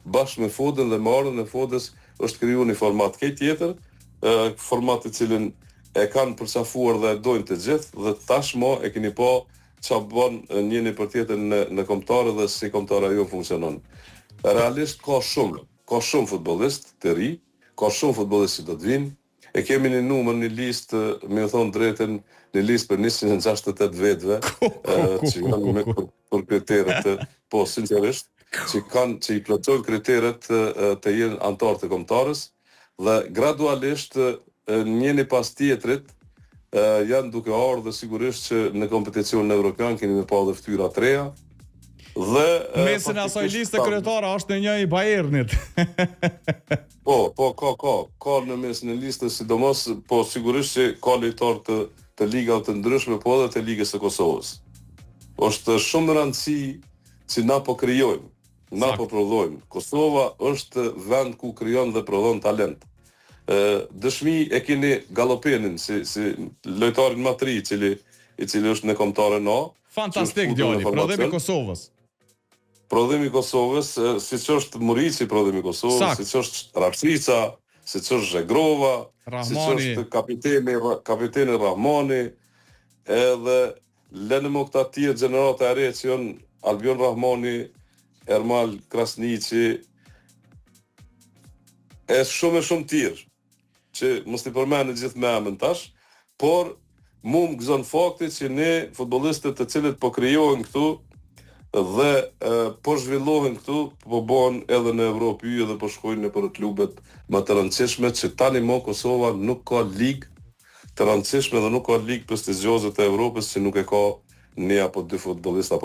bashkë me Fodën dhe marrën e Fodës është kriju një format këtë tjetër, format i cilin e kanë përqafuar dhe e dojnë të gjithë dhe tashmo e keni pa qa bën njëni për tjetër në kombëtare dhe si kombëtara jo funksionon. Realisht ka shumë futbollist të ri, ka shumë futbollist që do të vinë. E kemi një numër, një listë, me u thonë drejtën, një listë për 168 vetëve, që janë me për kriteret, po sinqerisht, që i plotësojnë kriteret të jenë antarë të kombëtarës dhe gradualisht njëni pas tjetrit janë duke ardhur dhe sigurisht që në kompeticionin evropian keni me pa dhe fytyra të reja. Mesin asoj liste kryetare është në një i Bayernit. Ka në mesin e listës, sidomos, po sigurisht që ka lojtarë të ligave të ndryshme, po edhe të ligës së Kosovës. Është shumë rëndësi që na po krijojmë, na po prodhojmë. Kosova është vend ku krijon dhe prodhon talent. Dëshmi e keni Gallopenin si lojtarin më të ri i cili është në kombëtaren A. Fantastik djali, prodhimi i Kosovës. Prodhimi i Kosovës, siç është Murici prodhimi i Kosovës, siç është Rapsica, siç është Zhegrova, siç është kapiteni Rahmani, edhe lënë më këta tjerë gjenerata e re që janë Albion Rahmani, Ermal Krasniqi, e shumë tjerë, që mos t'i përmend gjithë me emrin tash, por mu më gëzon fakti që ne futbollistët të cilët po krijohen këtu dhe po zhvillohen këtu, po bëhen edhe në Evropë edhe po shkojnë në për klubet më të rëndësishme, që tani mo Kosova nuk ka ligë të rëndësishme dhe nuk ka ligë prestigjioze të Evropës që nuk e ka një apo dy futbollistë